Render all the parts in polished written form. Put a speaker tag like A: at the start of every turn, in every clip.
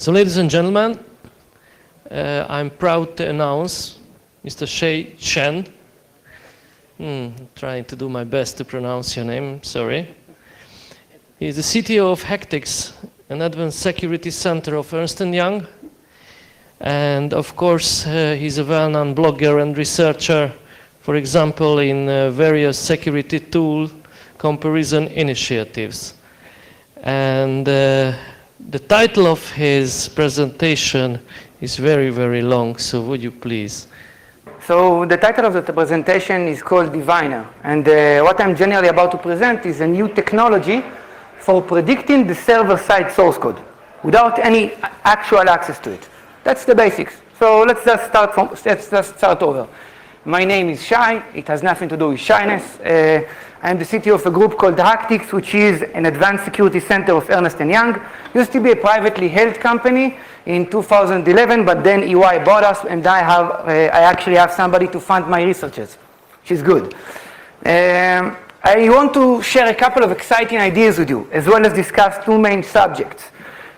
A: So, ladies and gentlemen, I'm proud to announce Mr. Shay Chen. Trying to do my best to pronounce your name, sorry. He's the CTO of Hacktivity, an advanced security center of Ernst & Young. And of course, he's a well-known blogger and researcher, for example, in various security tool comparison initiatives. And the title of his presentation is very, very long, so would you please?
B: So the title of the presentation is called Diviner, and what I'm generally about to present is a new technology for predicting the server-side source code without any actual access to it. That's the basics. So let's just start over. My name is Shay. It has nothing to do with shyness. I'm the CTO of a group called Hacktivity, which is an advanced security center of Ernst & Young. Used to be a privately held company in 2011, but then EY bought us, and I actually have somebody to fund my researches, which is good. I want to share a couple of exciting ideas with you, as well as discuss two main subjects.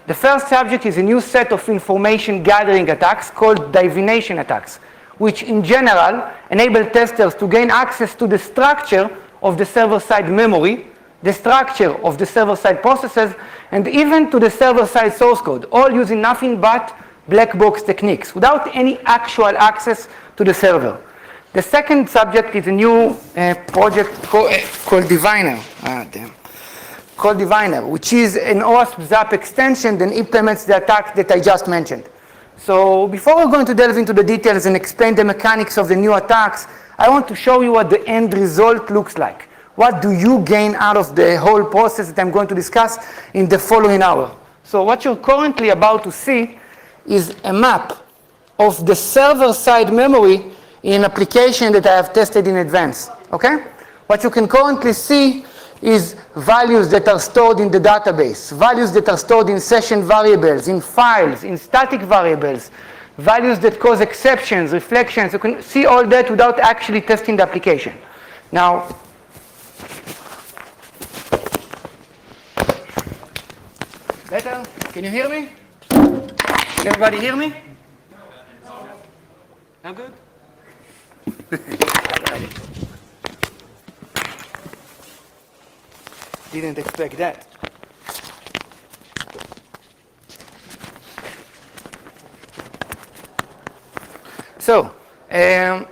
B: The first subject is a new set of information gathering attacks called divination attacks, which in general enable testers to gain access to the structure of the server-side memory, the structure of the server-side processes, and even to the server-side source code, all using nothing but black box techniques, without any actual access to the server. The second subject is a new project called Diviner. Called Diviner, which is an OWASP-ZAP extension that implements the attack that I just mentioned. So before we're going to delve into the details and explain the mechanics of the new attacks, I want to show you what the end result looks like. What do you gain out of the whole process that I'm going to discuss in the following hour? So what you're currently about to see is a map of the server-side memory in an application that I have tested in advance. Okay? What you can currently see is values that are stored in the database, values that are stored in session variables, in files, in static variables, values that cause exceptions, reflections. You can see all that without actually testing the application. Now, better? Can you hear me? Can everybody hear me? Now good? Didn't expect that. So, as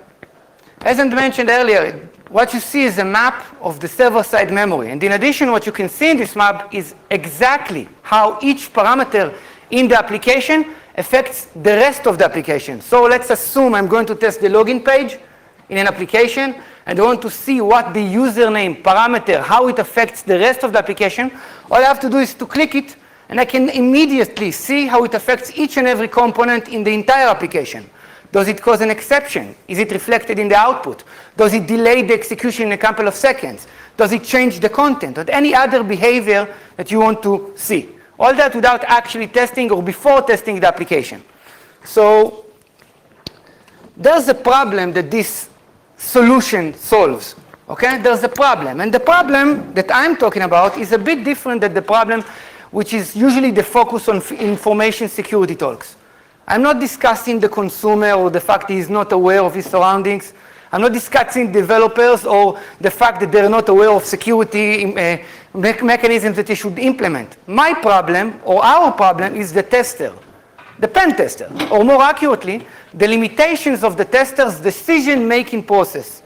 B: I mentioned earlier, what you see is a map of the server-side memory. And in addition, what you can see in this map is exactly how each parameter in the application affects the rest of the application. So let's assume I'm going to test the login page in an application, and I want to see what the username parameter, how it affects the rest of the application. All I have to do is to click it, and I can immediately see how it affects each and every component in the entire application. Does it cause an exception? Is it reflected in the output? Does it delay the execution in a couple of seconds? Does it change the content or any other behavior that you want to see? All that without actually testing or before testing the application. So there's a problem that this solution solves. Okay? There's a problem. And the problem that I'm talking about is a bit different than the problem which is usually the focus on information security talks. I'm not discussing the consumer or the fact he is not aware of his surroundings. I'm not discussing developers or the fact that they're not aware of security mechanisms that they should implement. My problem, or our problem, is the tester, the pen tester, or more accurately, the limitations of the tester's decision-making process.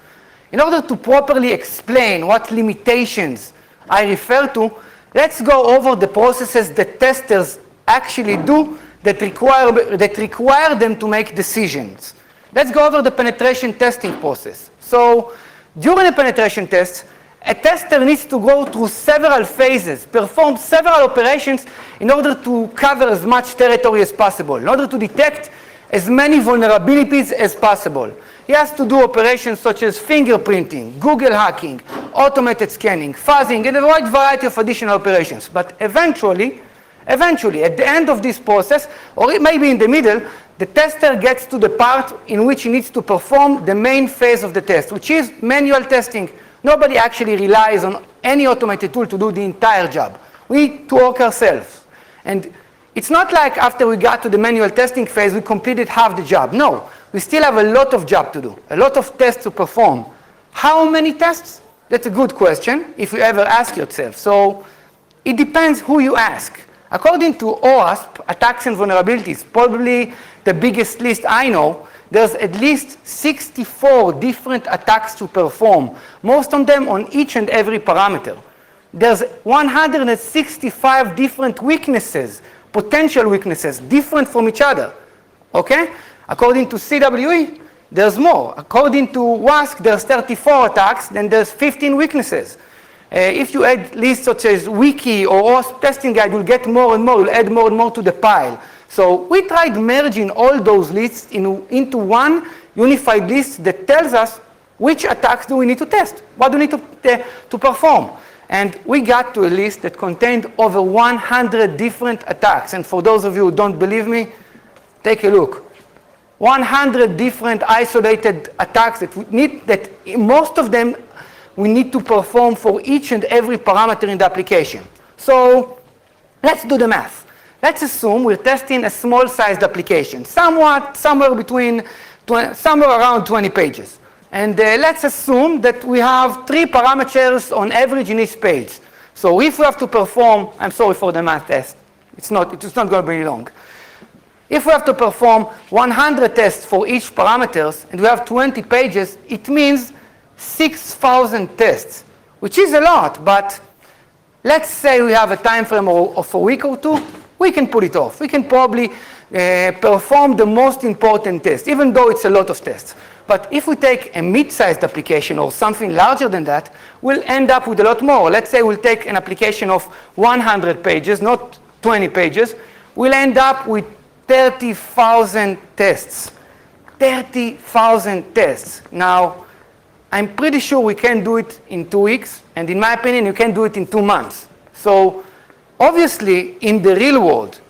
B: In order to properly explain what limitations I refer to, let's go over the processes that testers actually do that require them to make decisions. Let's go over the penetration testing process. So during a penetration test, a tester needs to go through several phases, perform several operations in order to cover as much territory as possible, in order to detect as many vulnerabilities as possible. He has to do operations such as fingerprinting, Google hacking, automated scanning, fuzzing, and a wide variety of additional operations. But eventually, at the end of this process, or maybe in the middle, the tester gets to the part in which he needs to perform the main phase of the test, which is manual testing. Nobody actually relies on any automated tool to do the entire job. We need to work ourselves. And it's not like after we got to the manual testing phase, we completed half the job. No, we still have a lot of job to do, a lot of tests to perform. How many tests? That's a good question, if you ever ask yourself. So it depends who you ask. According to OWASP, attacks and vulnerabilities, probably the biggest list I know, there's at least 64 different attacks to perform, most of them on each and every parameter. There's 165 different weaknesses, potential weaknesses, different from each other, okay? According to CWE, there's more. According to WASC, there's 34 attacks, then there's 15 weaknesses. If you add lists such as Wiki or OWASP testing guide, you'll get more and more, you'll add more and more to the pile. So we tried merging all those lists into one unified list that tells us which attacks do we need to test, what do we need to perform. And we got to a list that contained over 100 different attacks. And for those of you who don't believe me, take a look. 100 different isolated attacks that most of them we need to perform for each and every parameter in the application. So let's do the math. Let's assume we're testing a small-sized application, somewhere around 20 pages. And let's assume that we have 3 parameters on average in each page. So if we have to perform, I'm sorry for the math test, it's not going to be long. If we have to perform 100 tests for each parameters and we have 20 pages, it means 6,000 tests, which is a lot, but let's say we have a time frame of a week or two, we can put it off. We can probably perform the most important test, even though it's a lot of tests. But if we take a mid-sized application or something larger than that, we'll end up with a lot more. Let's say we'll take an application of 100 pages, not 20 pages. We'll end up with 30,000 tests. 30,000 tests. Now, I'm pretty sure we can do it in 2 weeks, and in my opinion, you can do it in 2 months. So, obviously, in the real world,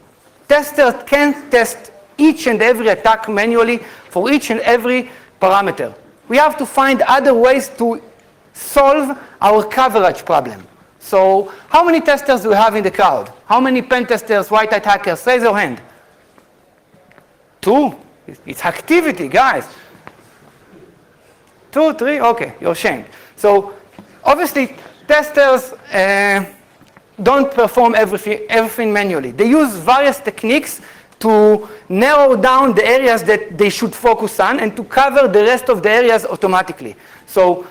B: testers can't test each and every attack manually for each and every parameter. We have to find other ways to solve our coverage problem. So, how many testers do we have in the crowd? How many pen testers, white hat hackers? Raise your hand. 2? It's Hacktivity, guys. 2, 3? Okay, you're ashamed. So, obviously, testers don't perform everything manually. They use various techniques to narrow down the areas that they should focus on and to cover the rest of the areas automatically. So,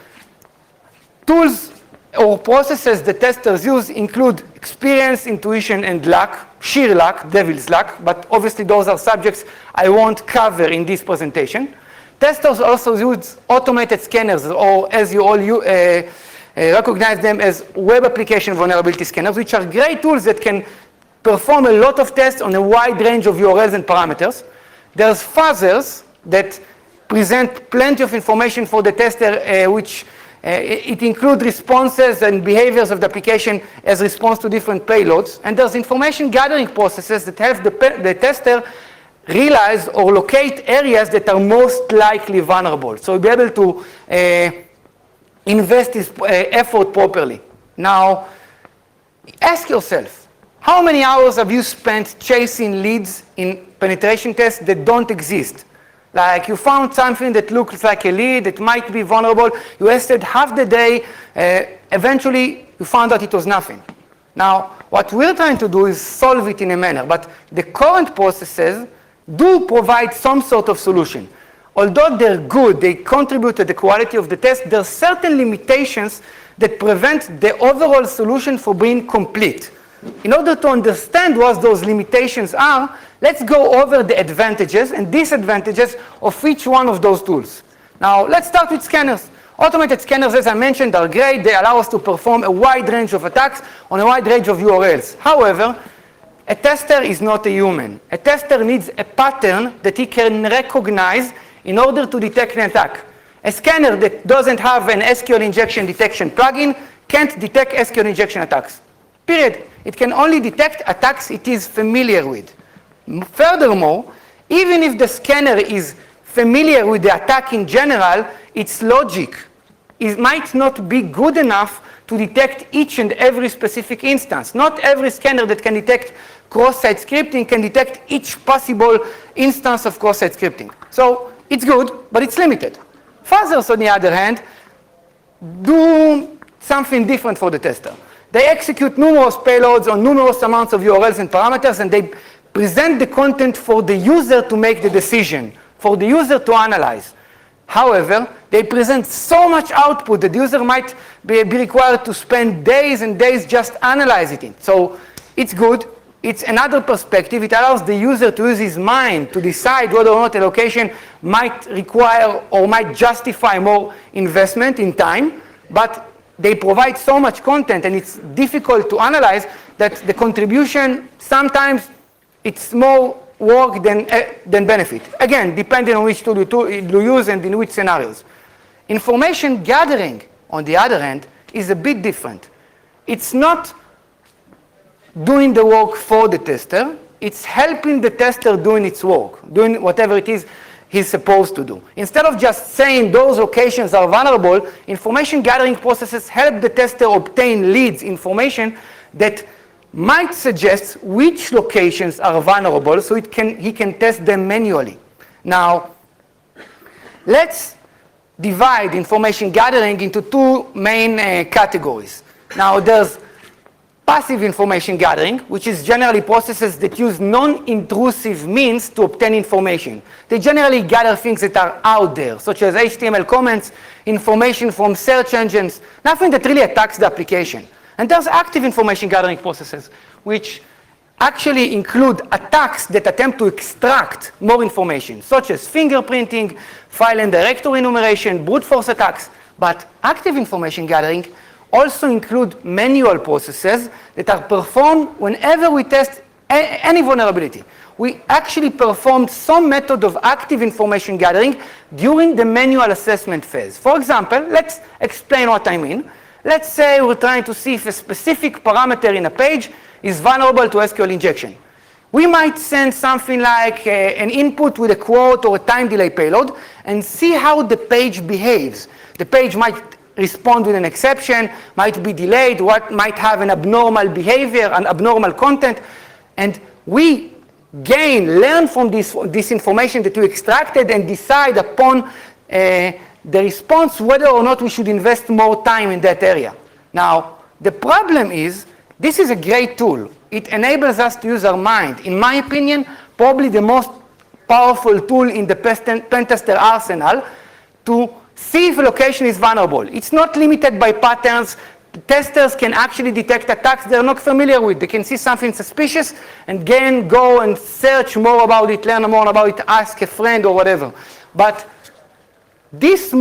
B: tools or processes the testers use include experience, intuition, and luck, sheer luck, devil's luck, but obviously those are subjects I won't cover in this presentation. Testers also use automated scanners, or as you all recognize them as web application vulnerability scanners, which are great tools that can perform a lot of tests on a wide range of URLs and parameters. There's fuzzers that present plenty of information for the tester, which it includes responses and behaviors of the application as response to different payloads. And there's information gathering processes that help the tester realize or locate areas that are most likely vulnerable. So be able to invest this effort properly. Now, ask yourself, how many hours have you spent chasing leads in penetration tests that don't exist? Like you found something that looks like a lead that might be vulnerable. You wasted half the day. Eventually, you found out it was nothing. Now, what we're trying to do is solve it in a manner. But the current processes do provide some sort of solution. Although they're good, they contribute to the quality of the test, there are certain limitations that prevent the overall solution from being complete. In order to understand what those limitations are, let's go over the advantages and disadvantages of each one of those tools. Now, let's start with scanners. Automated scanners, as I mentioned, are great. They allow us to perform a wide range of attacks on a wide range of URLs. However, a tester is not a human. A tester needs a pattern that he can recognize in order to detect an attack. A scanner that doesn't have an SQL injection detection plugin can't detect SQL injection attacks. Period. It can only detect attacks it is familiar with. Furthermore, even if the scanner is familiar with the attack in general, its logic might not be good enough to detect each and every specific instance. Not every scanner that can detect cross-site scripting can detect each possible instance of cross-site scripting. So it's good, but it's limited. Fuzzers, on the other hand, do something different for the tester. They execute numerous payloads on numerous amounts of URLs and parameters, and they present the content for the user to make the decision, for the user to analyze. However, they present so much output that the user might be required to spend days and days just analyzing it. So it's good. It's another perspective. It allows the user to use his mind to decide whether or not a location might require or might justify more investment in time. But they provide so much content, and it's difficult to analyze that the contribution, sometimes it's more work than benefit. Again, depending on which tool you use and in which scenarios. Information gathering, on the other hand, is a bit different. It's not doing the work for the tester. It's helping the tester doing its work, doing whatever it is he's supposed to do. Instead of just saying those locations are vulnerable, information gathering processes help the tester obtain leads, information that might suggest which locations are vulnerable so he can test them manually. Now, let's divide information gathering into two main categories. Now, there's passive information gathering, which is generally processes that use non-intrusive means to obtain information. They generally gather things that are out there, such as HTML comments, information from search engines, nothing that really attacks the application. And there's active information gathering processes, which actually include attacks that attempt to extract more information, such as fingerprinting, file and directory enumeration, brute force attacks. But active information gathering also include manual processes that are performed whenever we test any vulnerability. We actually performed some method of active information gathering during the manual assessment phase. For example, let's explain what I mean. Let's say we're trying to see if a specific parameter in a page is vulnerable to SQL injection. We might send something like an input with a quote or a time delay payload and see how the page behaves. The page might respond with an exception, might be delayed, what might have an abnormal behavior, an abnormal content, and we learn from this information that we extracted and decide upon the response whether or not we should invest more time in that area. Now, the problem is, this is a great tool. It enables us to use our mind. In my opinion, probably the most powerful tool in the pentester arsenal to see if a location is vulnerable. It's not limited by patterns. Testers can actually detect attacks they're not familiar with. They can see something suspicious and again go and search more about it, learn more about it, ask a friend or whatever. But this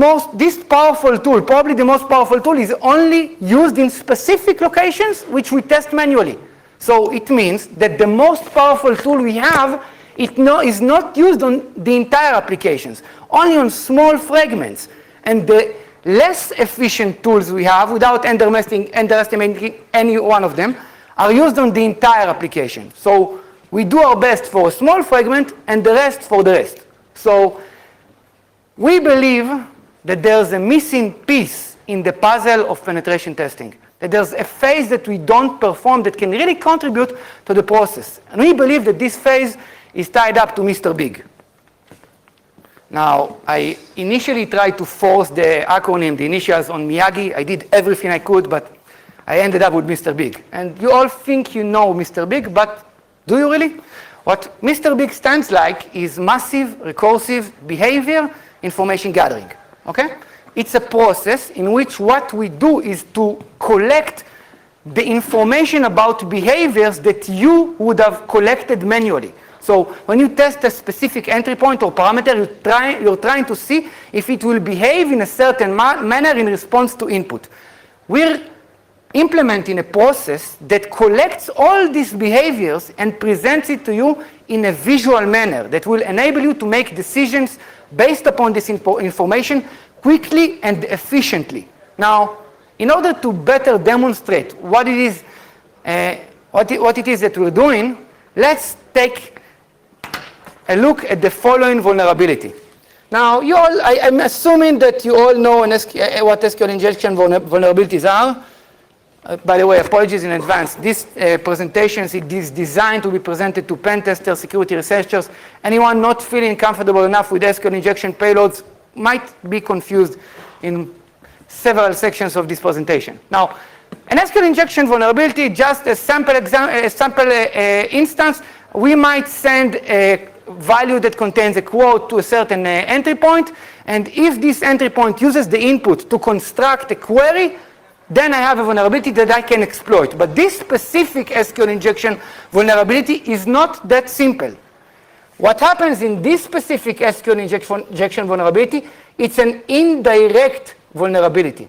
B: powerful tool, probably the most powerful tool, is only used in specific locations which we test manually. So it means that the most powerful tool we have is not used on the entire applications, only on small fragments. And the less efficient tools we have, without underestimating any one of them, are used on the entire application. So we do our best for a small fragment and the rest for the rest. So we believe that there's a missing piece in the puzzle of penetration testing, that there's a phase that we don't perform that can really contribute to the process. And we believe that this phase is tied up to Mr. Big. Now, I initially tried to force the acronym, the initials, on Miyagi. I did everything I could, but I ended up with Mr. Big. And you all think you know Mr. Big, but do you really? What Mr. Big stands like is massive recursive behavior information gathering. Okay? It's a process in which what we do is to collect the information about behaviors that you would have collected manually. So when you test a specific entry point or parameter, you're trying to see if it will behave in a certain manner in response to input. We're implementing a process that collects all these behaviors and presents it to you in a visual manner that will enable you to make decisions based upon this information quickly and efficiently. Now, in order to better demonstrate what it is that we're doing, let's take a look at the following vulnerability. Now, I'm assuming that you all know what SQL injection vulnerabilities are. By the way, apologies in advance. This presentation is designed to be presented to pen testers, security researchers. Anyone not feeling comfortable enough with SQL injection payloads might be confused in several sections of this presentation. Now, an SQL injection vulnerability, just a sample instance, we might send a value that contains a quote to a certain entry point, and if this entry point uses the input to construct a query, then I have a vulnerability that I can exploit. But this specific SQL injection vulnerability is not that simple. What happens in this specific SQL injection vulnerability, it's an indirect vulnerability.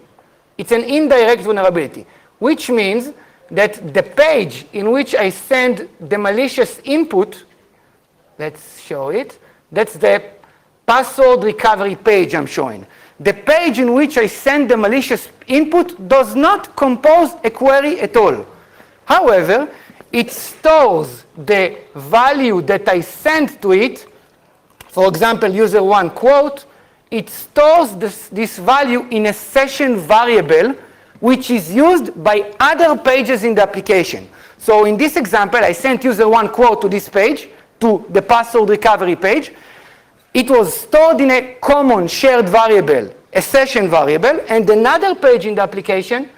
B: It's an indirect vulnerability, which means that the page in which I send the malicious input, let's show it, that's the password recovery page I'm showing. The page in which I send the malicious input does not compose a query at all. However, it stores the value that I sent to it, for example, user1 quote, it stores this value in a session variable which is used by other pages in the application. So in this example, I sent user1 quote to this page, to the password recovery page. It was stored in a common shared variable, a session variable, and another page in the application,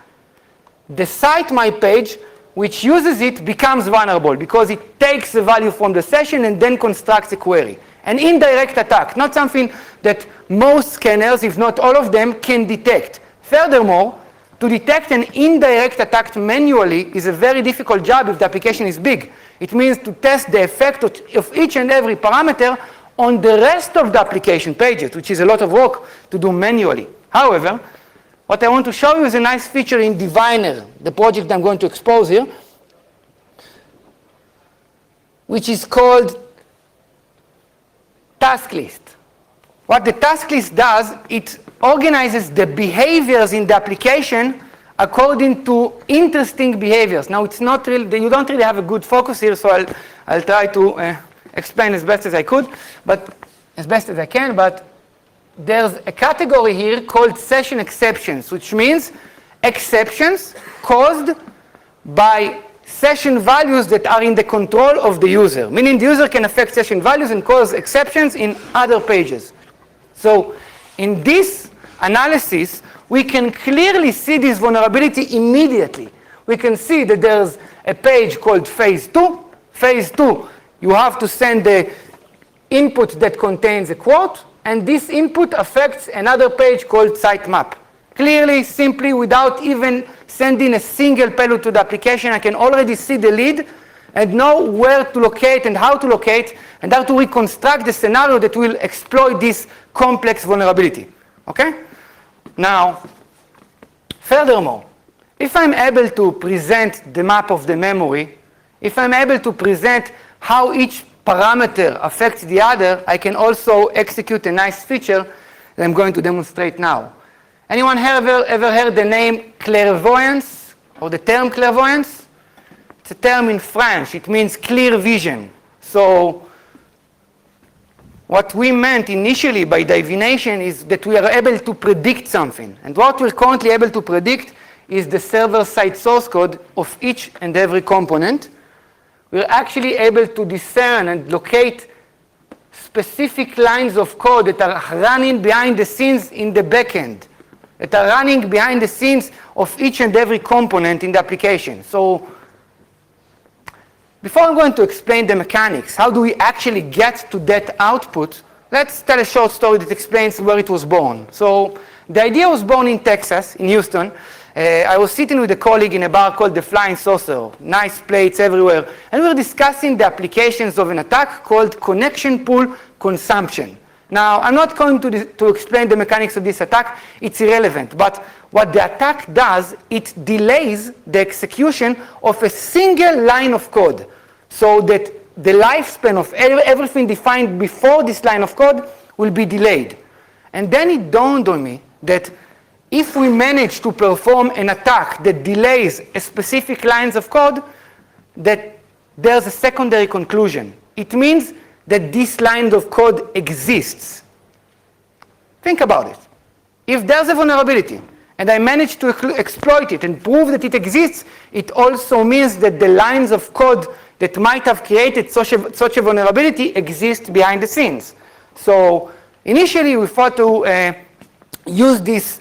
B: the site my page, which uses it, becomes vulnerable because it takes the value from the session and then constructs a query. An indirect attack, not something that most scanners, if not all of them, can detect. Furthermore, to detect an indirect attack manually is a very difficult job if the application is big. It means to test the effect of each and every parameter on the rest of the application pages, which is a lot of work to do manually. However, what I want to show you is a nice feature in Diviner, the project I'm going to expose here, which is called task list. What the task list does, it organizes the behaviors in the application according to interesting behaviors. Now, it's not really, you don't really have a good focus here, so I'll try to explain as best as I could, but as best as I can. But there's a category here called session exceptions, which means exceptions caused by session values that are in the control of the user, meaning the user can affect session values and cause exceptions in other pages. So in this analysis, we can clearly see this vulnerability immediately. We can see that there's a page called phase 2. Phase 2, you have to send the input that contains a quote, and this input affects another page called sitemap. Clearly, simply, without even sending a single payload to the application, I can already see the lead and know where to locate and how to locate and how to reconstruct the scenario that will exploit this complex vulnerability. Okay? Now, furthermore, if I'm able to present the map of the memory, if I'm able to present how each parameter affects the other, I can also execute a nice feature that I'm going to demonstrate now. Anyone ever heard the name clairvoyance or the term clairvoyance? It's a term in French. It means clear vision. So what we meant initially by divination is that we are able to predict something. And what we're currently able to predict is the server-side source code of each and every component. We're actually able to discern and locate specific lines of code that are running behind the scenes in the backend, that are running behind the scenes of each and every component in the application. So before I'm going to explain the mechanics, how do we actually get to that output, let's tell a short story that explains where it was born. So the idea was born in Texas, in Houston. I was sitting with a colleague in a bar called the Flying Saucer, nice plates everywhere, and we were discussing the applications of an attack called connection pool consumption. Now, I'm not going to explain the mechanics of this attack. It's irrelevant. But what the attack does, it delays the execution of a single line of code so that the lifespan of everything defined before this line of code will be delayed. And then it dawned on me that if we manage to perform an attack that delays a specific lines of code, that there's a secondary conclusion. It means that this line of code exists. Think about it. If there's a vulnerability and I manage to exploit it and prove that it exists, it also means that the lines of code that might have created such a vulnerability exist behind the scenes. So initially, we thought to use this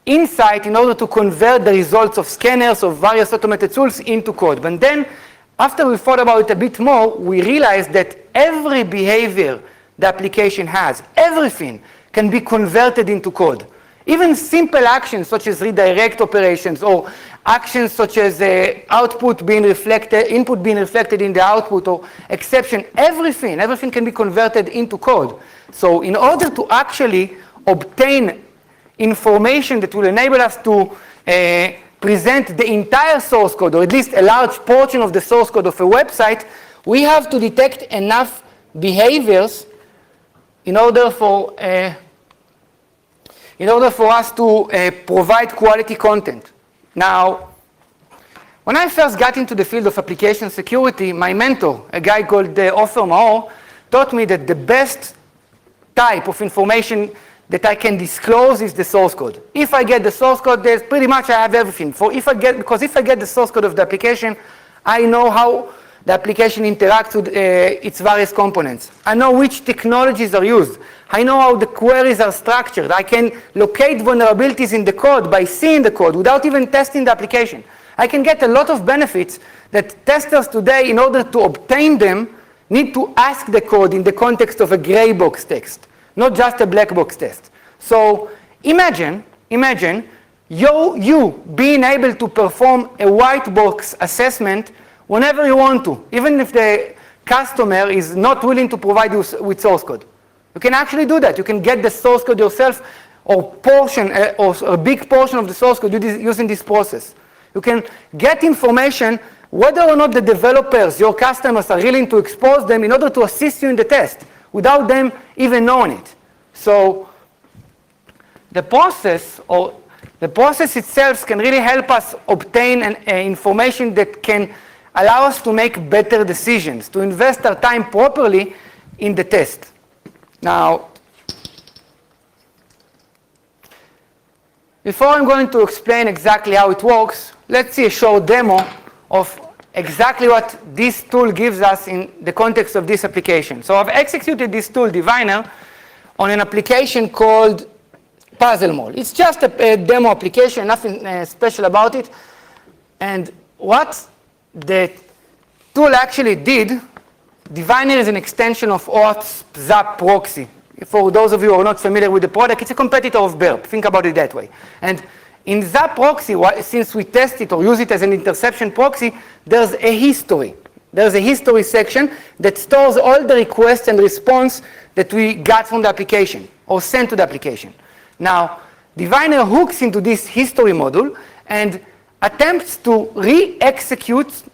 B: insight in order to convert the results of scanners of various automated tools into code. But then, after we thought about it a bit more, we realized that every behavior the application has, everything, can be converted into code. Even simple actions such as redirect operations or actions such as input being reflected in the output or exception, everything can be converted into code. So in order to actually obtain information that will enable us to present the entire source code, or at least a large portion of the source code of a website, we have to detect enough behaviors in order for us to provide quality content. Now, when I first got into the field of application security, my mentor, a guy called Ofer Maor, taught me that the best type of information that I can disclose is the source code. If I get the source code, there's pretty much I have everything. Because if I get the source code of the application, I know how the application interacts with its various components. I know which technologies are used. I know how the queries are structured. I can locate vulnerabilities in the code by seeing the code without even testing the application. I can get a lot of benefits that testers today, in order to obtain them, need to ask the code in the context of a gray box text, not just a black box test. So imagine you being able to perform a white box assessment whenever you want to, even if the customer is not willing to provide you with source code. You can actually do that. You can get the source code yourself, or a big portion of the source code using this process. You can get information whether or not the developers, your customers, are willing to expose them in order to assist you in the test without them even knowing it. So the process itself can really help us obtain information that can allow us to make better decisions, to invest our time properly in the test. Now, before I'm going to explain exactly how it works, let's see a short demo of exactly what this tool gives us in the context of this application. So I've executed this tool, Diviner, on an application called Puzzle Mall. It's just a demo application, nothing special about it. And what the tool actually did, Diviner is an extension of OAuth's Zap proxy. For those of you who are not familiar with the product, it's a competitor of Burp. Think about it that way. And in Zap proxy, since we test it or use it as an interception proxy, there's a history. There's a history section that stores all the requests and response that we got from the application or sent to the application. Now, Diviner hooks into this history module and attempts to re-execute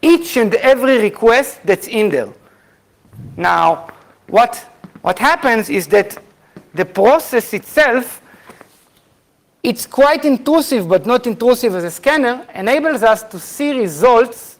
B: each and every request that's in there. Now, what happens is that the process itself, it's quite intrusive, but not intrusive as a scanner, enables us to see results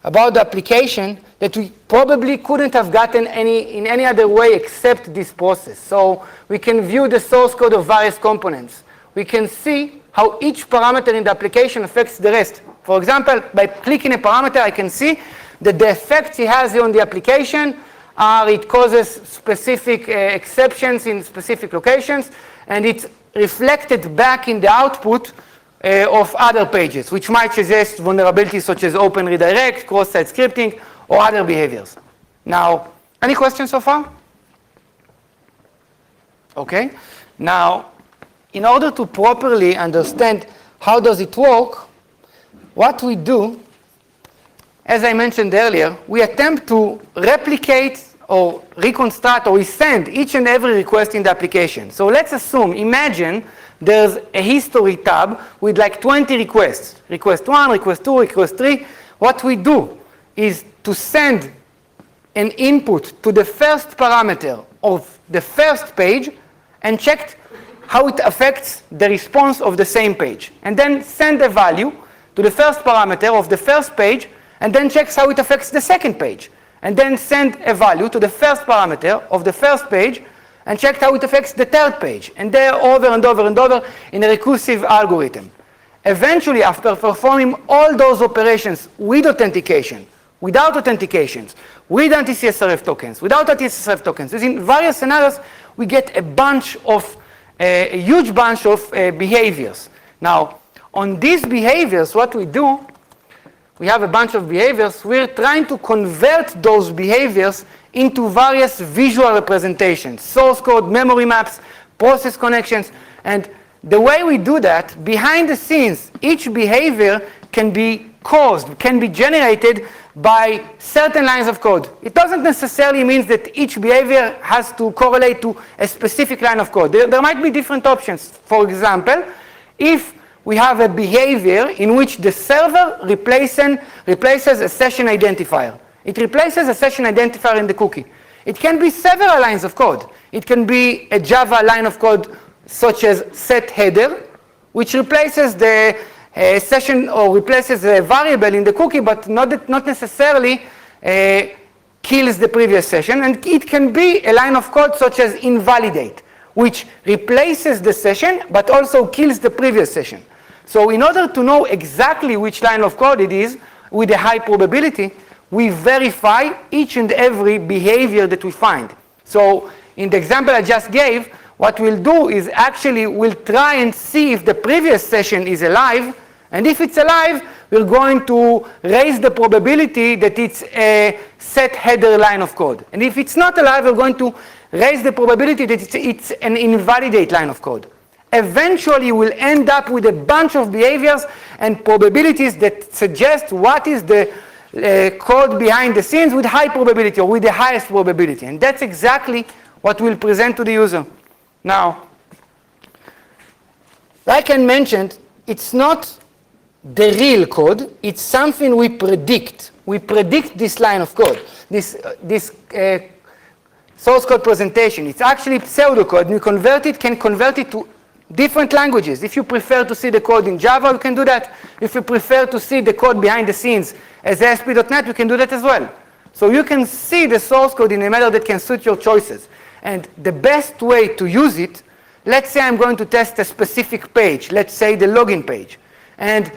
B: about the application that we probably couldn't have gotten in any other way except this process. So we can view the source code of various components. We can see how each parameter in the application affects the rest. For example, by clicking a parameter, I can see that the effects it has on the application are it causes specific exceptions in specific locations, and it's reflected back in the output of other pages, which might suggest vulnerabilities such as open redirect, cross-site scripting, or other behaviors. Now, any questions so far? Okay. Now, in order to properly understand how does it work, what we do, as I mentioned earlier, we attempt to replicate or reconstruct or send each and every request in the application. So let's imagine there's a history tab with like 20 requests. Request 1, request 2, request 3. What we do is to send an input to the first parameter of the first page and check how it affects the response of the same page. And then send a value to the first parameter of the first page and then checks how it affects the second page. And then send a value to the first parameter of the first page and checked how it affects the third page, and there over and over and over in a recursive algorithm. Eventually, after performing all those operations with authentication, without authentications, with anti-CSRF tokens, without anti-CSRF tokens, using various scenarios, we get a huge bunch of behaviors. Now, on these behaviors, what we do, we have a bunch of behaviors. We're trying to convert those behaviors into various visual representations, source code, memory maps, process connections. And the way we do that, behind the scenes, each behavior can be caused, can be generated by certain lines of code. It doesn't necessarily mean that each behavior has to correlate to a specific line of code. There might be different options. For example, if we have a behavior in which the server replaces a session identifier. It replaces a session identifier in the cookie. It can be several lines of code. It can be a Java line of code such as set header, which replaces the session or replaces a variable in the cookie, but not necessarily kills the previous session. And it can be a line of code such as invalidate, which replaces the session but also kills the previous session. So in order to know exactly which line of code it is with a high probability, we verify each and every behavior that we find. So in the example I just gave, what we'll do is actually we'll try and see if the previous session is alive, and if it's alive, we're going to raise the probability that it's a set header line of code. And if it's not alive, we're going to raise the probability that it's an invalidate line of code. Eventually, we'll end up with a bunch of behaviors and probabilities that suggest what is the code behind the scenes with high probability or with the highest probability. And that's exactly what we'll present to the user. Now, like I mentioned, it's not the real code. It's something we predict. We predict this line of code, this source code presentation. It's actually pseudocode, and you can convert it to different languages. If you prefer to see the code in Java, you can do that. If you prefer to see the code behind the scenes as ASP.NET, you can do that as well. So you can see the source code in a manner that can suit your choices. And the best way to use it, let's say I'm going to test a specific page, let's say the login page. And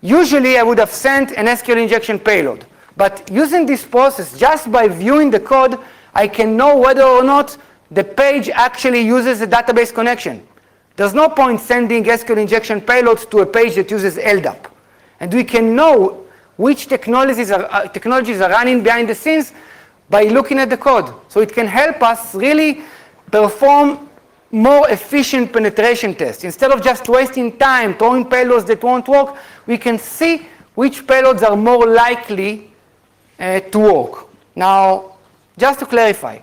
B: usually I would have sent an SQL injection payload. But using this process, just by viewing the code, I can know whether or not the page actually uses a database connection. There's no point sending SQL injection payloads to a page that uses LDAP. And we can know which technologies are running behind the scenes by looking at the code. So it can help us really perform more efficient penetration tests. Instead of just wasting time throwing payloads that won't work, we can see which payloads are more likely to work. Now, just to clarify,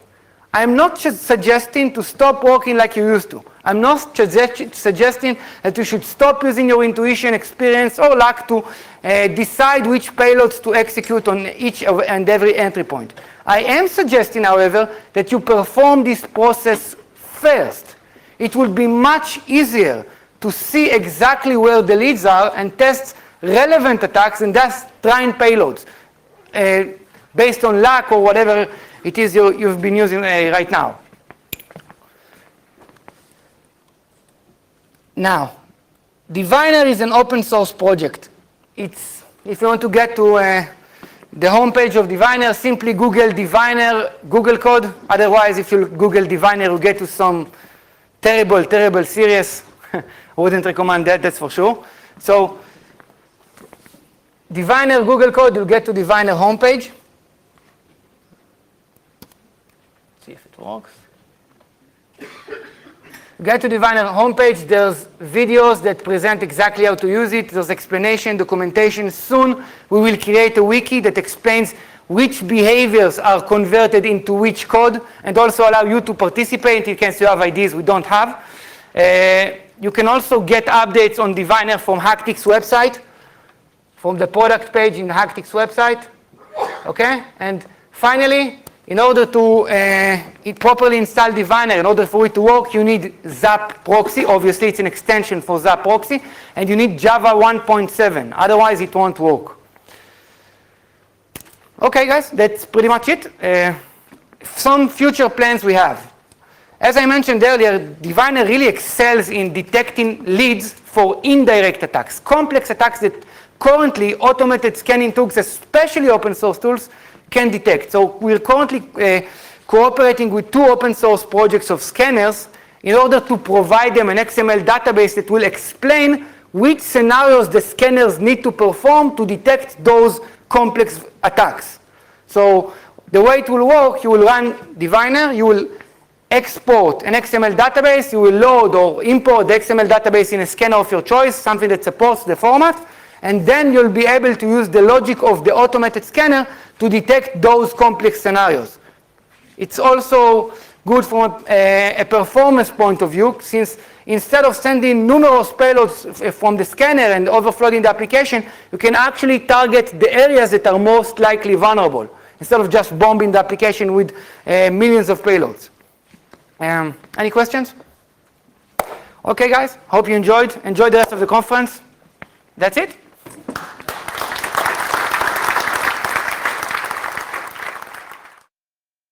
B: I'm not suggesting to stop working like you used to. I'm not suggesting that you should stop using your intuition, experience, or luck to decide which payloads to execute on each and every entry point. I am suggesting, however, that you perform this process first. It will be much easier to see exactly where the leads are and test relevant attacks and thus trying payloads based on luck or whatever it is you've been using right now. Now, Diviner is an open source project. If you want to get to the homepage of Diviner, simply Google Diviner, Google code. Otherwise, if you Google Diviner, you'll get to some terrible, terrible series. I wouldn't recommend that, that's for sure. So, Diviner, Google code, you'll get to Diviner homepage. See if it works. Get to Diviner homepage, there's videos that present exactly how to use it. There's explanation, documentation. Soon we will create a wiki that explains which behaviors are converted into which code and also allow you to participate in case you have ideas we don't have. You can also get updates on Diviner from Hacktivity website, from the product page in the Hacktivity website. Okay? And finally, in order to properly install Diviner, in order for it to work, you need Zap proxy. Obviously, it's an extension for Zap proxy. And you need Java 1.7. Otherwise, it won't work. Okay, guys, that's pretty much it. Some future plans we have. as I mentioned earlier, Diviner really excels in detecting leads for indirect attacks, complex attacks that currently automated scanning tools, especially open source tools, can detect. So we're currently cooperating with 2 open source projects of scanners in order to provide them an XML database that will explain which scenarios the scanners need to perform to detect those complex attacks. So the way it will work, you will run Diviner, you will export an XML database, you will load or import the XML database in a scanner of your choice, something that supports the format, and then you'll be able to use the logic of the automated scanner to detect those complex scenarios. It's also good from a performance point of view, since instead of sending numerous payloads from the scanner and overflowing the application, you can actually target the areas that are most likely vulnerable, instead of just bombing the application with millions of payloads. Any questions? Okay, guys, hope you enjoyed. Enjoy the rest of the conference. That's it.